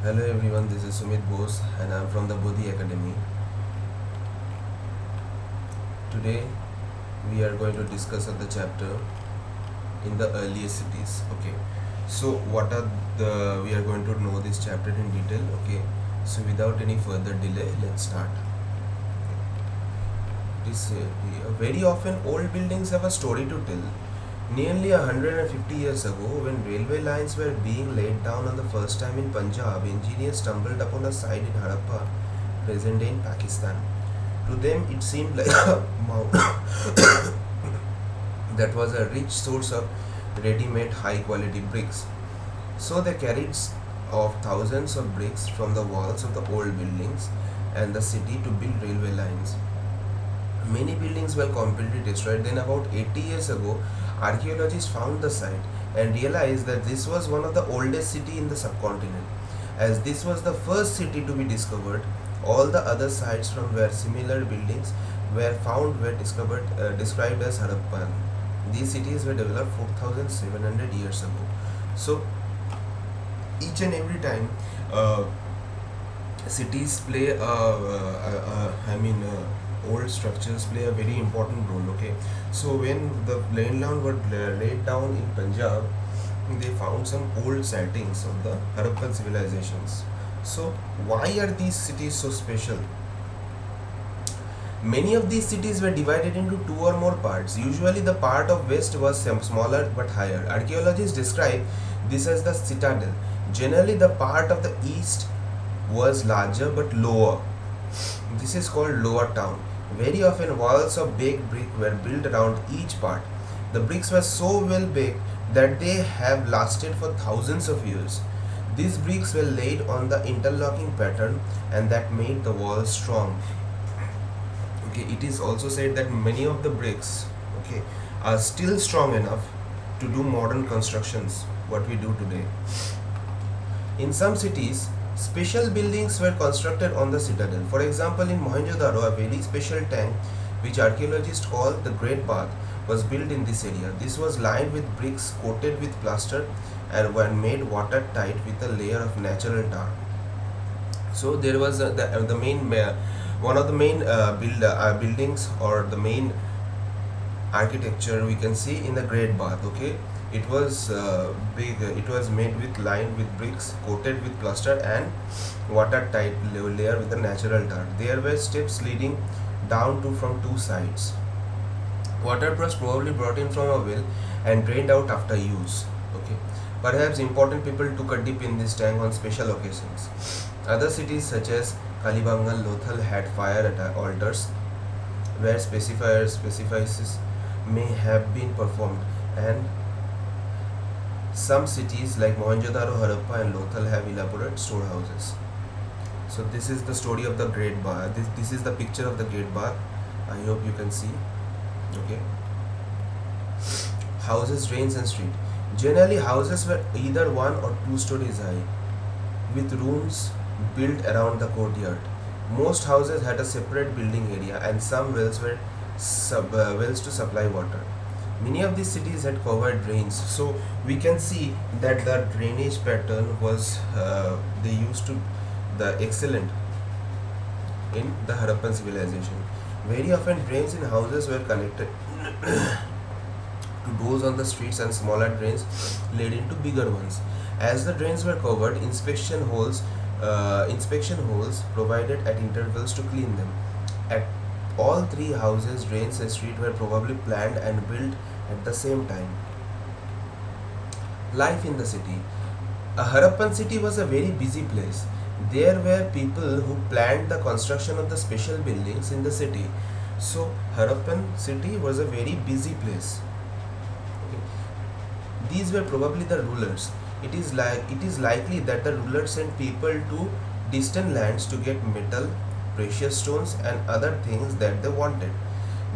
Hello everyone, this is Sumit Bose and I am from the Bodhi Academy. Today we are going to discuss the chapter in the earliest cities. Okay, so what are the we are going to know this chapter in detail. Okay, so without any further delay, let's start. This very often old buildings have a story to tell. Nearly 150 years ago, when railway lines were being laid down on the first time in Punjab, engineers stumbled upon a site in Harappa, present day in Pakistan. To them, it seemed like a mound that was a rich source of ready-made high-quality bricks. So they carried off thousands of bricks from the walls of the old buildings and the city to build railway lines. Many buildings were completely destroyed. Then, about 80 years ago, archaeologists found the site and realized that this was one of the oldest cities in the subcontinent. As this was the first city to be discovered, all the other sites from where similar buildings were found were described as Harappan. These cities were developed 4,700 years ago. So, each and every time, uh, cities play old structures play a very important role. Okay, so when the land were laid down in Punjab, they found some old sightings of the Harappan civilizations. So why are these cities so special? Many of these cities were divided into two or more parts. Usually, the part of west was smaller but higher. Archaeologists describe this as the citadel. Generally, the part of the east was larger but lower. This is called lower town. Very often, walls of baked brick were built around each part. The bricks were so well baked that they have lasted for thousands of years. These bricks were laid on the interlocking pattern and that made the walls strong. Okay, it is also said that many of the bricks, okay, are still strong enough to do modern constructions what we do today. In some cities, special buildings were constructed on the citadel. For example, in Mohenjo-Daro, a very special tank, which archaeologists call the Great Bath, was built in this area. This was lined with bricks coated with plaster and were made watertight with a layer of natural tar. So there was the main one of the main buildings or the main architecture we can see in the Great Bath. Okay, it was big. It was made with lined with bricks, coated with plaster, and watertight layer with the natural tar. There were steps leading down to from two sides. Water was probably brought in from a well and drained out after use. Okay, perhaps important people took a dip in this tank on special occasions. Other cities such as Kalibangan, Lothal had fire altars where specifices may have been performed, and some cities like Mohenjo-Daro, Harappa, and Lothal have elaborate storehouses. So this is the story of the Great Bath. This is the picture of the Great Bath. I hope you can see. Okay. Houses, drains, and street. Generally, houses were either one or two stories high, with rooms built around the courtyard. Most houses had a separate building area, and some wells were wells to supply water. Many of these cities had covered drains, so we can see that the drainage pattern was they used to the excellent in the Harappan civilization. Very often, drains in houses were connected to doors on the streets, and smaller drains led into bigger ones. As the drains were covered, inspection holes provided at intervals to clean them. At all three houses, drains and street were probably planned and built at the same time. Life in the city. A Harappan city was a very busy place. There were people who planned the construction of the special buildings in the city. So Harappan city was a very busy place. Okay. These were probably the rulers. It is likely that the rulers sent people to distant lands to get metal, precious stones, and other things that they wanted.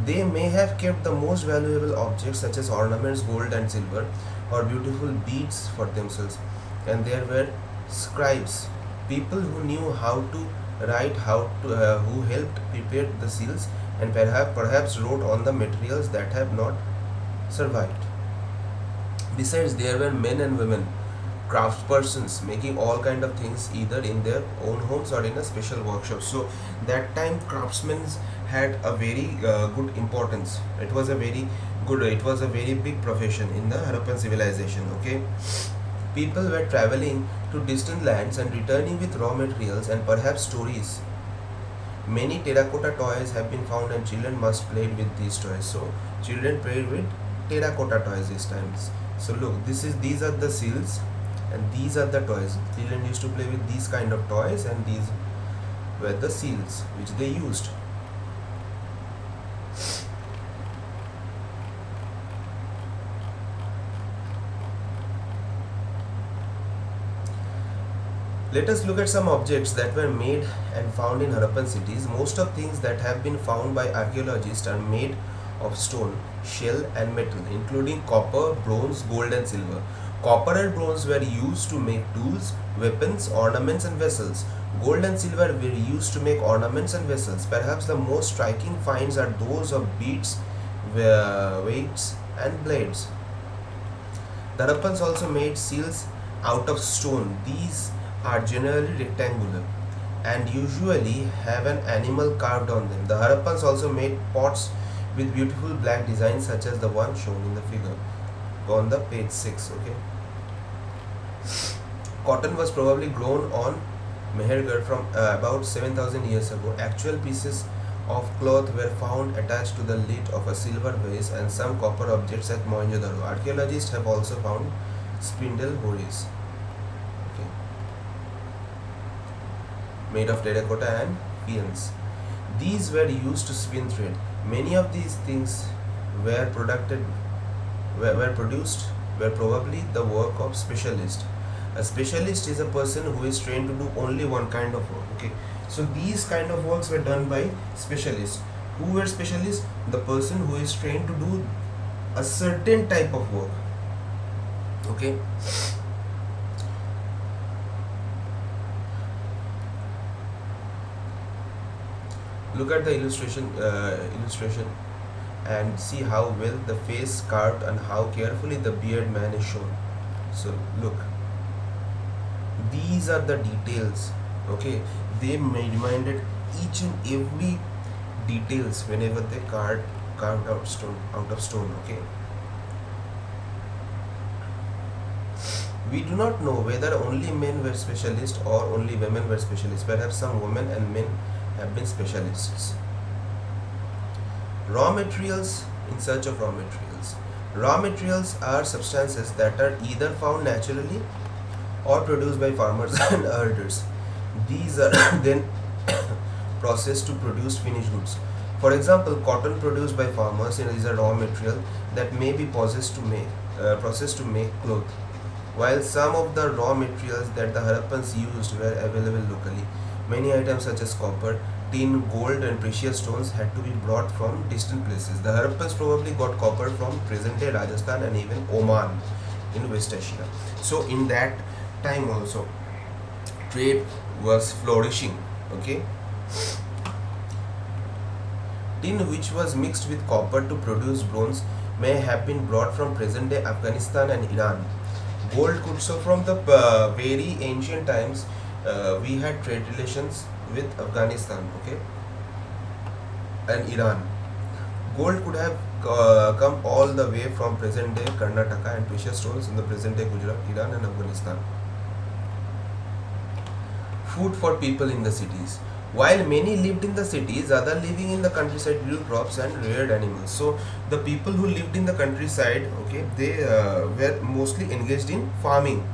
They may have kept the most valuable objects such as ornaments, gold and silver, or beautiful beads for themselves. And there were scribes, people who knew how to write, who helped prepare the seals, and perhaps wrote on the materials that have not survived. Besides, there were men and women, craftspersons making all kind of things either in their own homes or in a special workshop. So that time craftsmen had a very good importance. It was a very big profession in the Harappan civilization. Okay, people were traveling to distant lands and returning with raw materials and perhaps stories. Many terracotta toys have been found and children must play with these toys. So children played with terracotta toys these times. So look, these are the seals and these are the toys. Children used to play with these kind of toys and these were the seals which they used. Let us look at some objects that were made and found in Harappan cities. Most of things that have been found by archaeologists are made of stone, shell and metal, including copper, bronze, gold and silver. Copper and bronze were used to make tools, weapons, ornaments and vessels. Gold and silver were used to make ornaments and vessels. Perhaps the most striking finds are those of beads, weights and blades. The Harappans also made seals out of stone. These are generally rectangular and usually have an animal carved on them. The Harappans also made pots with beautiful black designs such as the one shown in the figure on the page 6. Okay, cotton was probably grown on Mehergarh from about 7,000 years ago. Actual pieces of cloth were found attached to the lid of a silver vase and some copper objects at Mohenjo-Daro. Archaeologists have also found spindle hoes, okay, made of terracotta and faience. These were used to spin thread. Many of these things were were probably the work of specialists. A specialist is a person who is trained to do only one kind of work. Okay, so these kind of works were done by specialists. Who were specialists? The person who is trained to do a certain type of work. Okay, look at the illustration and see how well the face carved and how carefully the beard man is shown. So look, these are the details. Okay, they reminded each and every details whenever they carved out of stone. Okay, we do not know whether only men were specialists or only women were specialists. Perhaps some women and men have been specialists. Raw materials. In search of raw materials. Raw materials are substances that are either found naturally or produced by farmers and herders. These are then processed to produce finished goods. For example, cotton produced by farmers is a raw material that may be processed to make cloth. While some of the raw materials that the Harappans used were available locally, many items such as copper, tin, gold and precious stones had to be brought from distant places. The Harappans probably got copper from present-day Rajasthan and even Oman in West Asia. So in that time also, trade was flourishing. Okay, tin which was mixed with copper to produce bronze may have been brought from present-day Afghanistan and Iran. Gold could, so from the very ancient times, we had trade relations with Afghanistan, okay, and Iran. Gold could have come all the way from present-day Karnataka and precious stones in the present-day Gujarat, Iran and Afghanistan. Food for people in the cities. While many lived in the cities, others living in the countryside grew crops and reared animals. So the people who lived in the countryside, okay, they were mostly engaged in farming,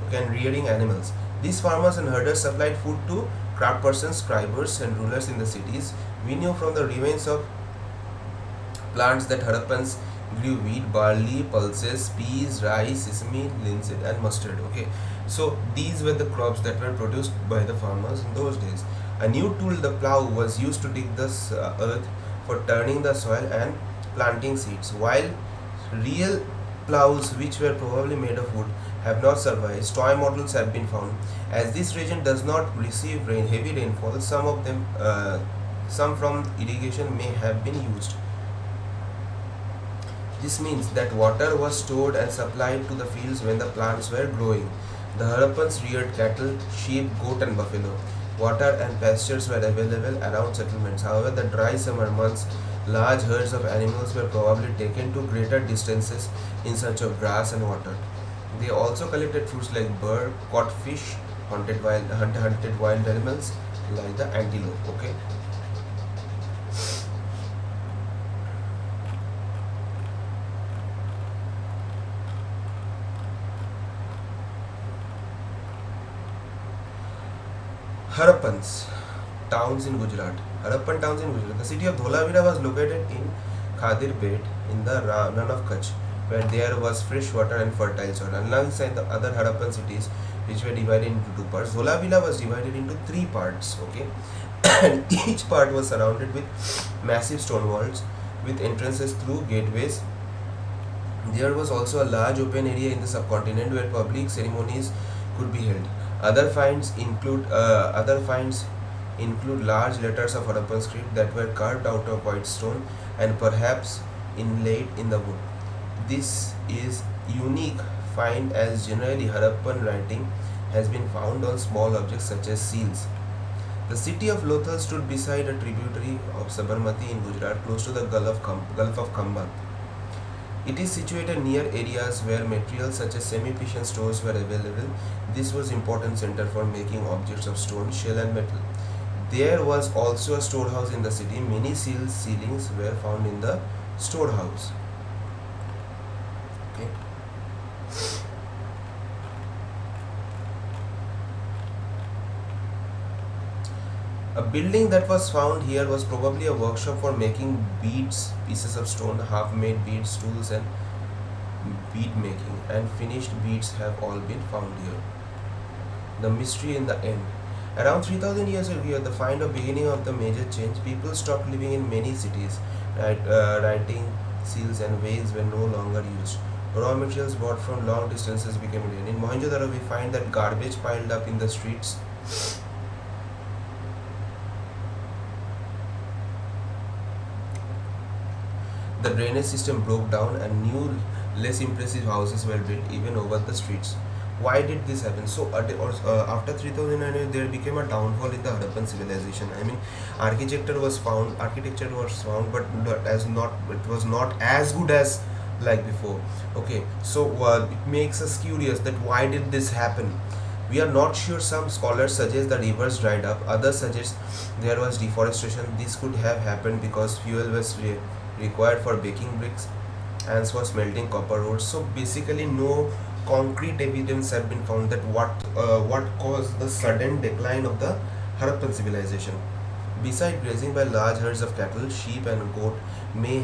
okay, and rearing animals. These farmers and herders supplied food to craftspersons, scribers and rulers in the cities. We knew from the remains of plants that Harappans grew wheat, barley, pulses, peas, rice, sesame, linseed and mustard. Okay, so these were the crops that were produced by the farmers in those days. A new tool, the plough, was used to dig the earth for turning the soil and planting seeds. While real ploughs, which were probably made of wood, have not survived, toy models have been found. As this region does not receive heavy rainfall, some from irrigation may have been used. This means that water was stored and supplied to the fields when the plants were growing. The Harappans reared cattle, sheep, goat, and buffalo. Water and pastures were available around settlements. However, the dry summer months, large herds of animals were probably taken to greater distances in search of grass and water. They also collected fruits like bird, caught fish, hunted wild animals like the antelope. Okay. Harappans towns in Gujarat. Harappan towns in Gujarat. The city of Dholavira was located in Khadir Bed in the Rann of Kutch, where there was fresh water and fertile soil. Alongside the other Harappan cities, which were divided into two parts, Dholavira was divided into three parts. Okay, and each part was surrounded with massive stone walls with entrances through gateways. There was also a large open area in the subcontinent where public ceremonies could be held. Other finds include large letters of Harappan script that were carved out of white stone and perhaps inlaid in the wood. This is unique find as generally Harappan writing has been found on small objects such as seals. The city of Lothal stood beside a tributary of Sabarmati in Gujarat close to the Gulf of Khamba. It is situated near areas where materials such as semi-precious stores were available. This was important center for making objects of stone, shell and metal. There was also a storehouse in the city. Many ceilings were found in the storehouse. Okay. A building that was found here was probably a workshop for making beads, pieces of stone, half-made beads, tools, and bead making, and finished beads have all been found here. The mystery in the end. Around 3000 years ago, the find of beginning of the major change, people stopped living in many cities. Writing, seals, and weighs were no longer used. Raw materials bought from long distances became rare. In Mohenjo-Daro, we find that garbage piled up in the streets. The drainage system broke down and new, less impressive houses were built even over the streets. Why did this happen? So, after 3009, there became a downfall in the Harappan civilization. I mean, architecture was found, but it was not as good as like before. Okay, so it makes us curious that why did this happen? We are not sure. Some scholars suggest the rivers dried up. Others suggest there was deforestation. This could have happened because fuel was required for baking bricks and for smelting copper ores. So basically, no concrete evidence have been found that what caused the sudden decline of the Harappan civilization. Besides grazing by large herds of cattle, sheep and goat may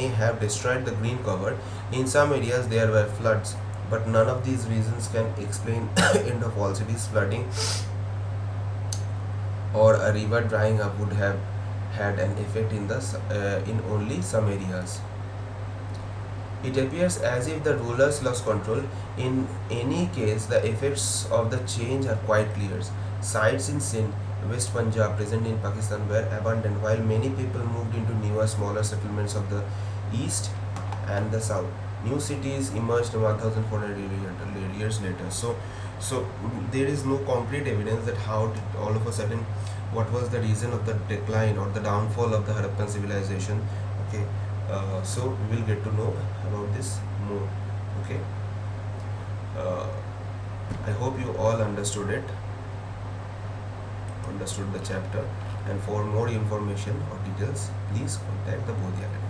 have destroyed the green cover. In some areas there were floods, but none of these reasons can explain end of all cities. Flooding or a river drying up would have had an effect in only some areas. It appears as if the rulers lost control. In any case, the effects of the change are quite clear. Sites in Sindh, West Punjab, present in Pakistan, were abundant, while many people moved into newer, smaller settlements of the east and the south. New cities emerged 1,400 years later. So there is no concrete evidence that how did all of a sudden what was the reason of the decline or the downfall of the Harappan civilization. Okay, so we will get to know about this more. Okay, I hope you all understood the chapter, and for more information or details please contact the Bodhi Academy.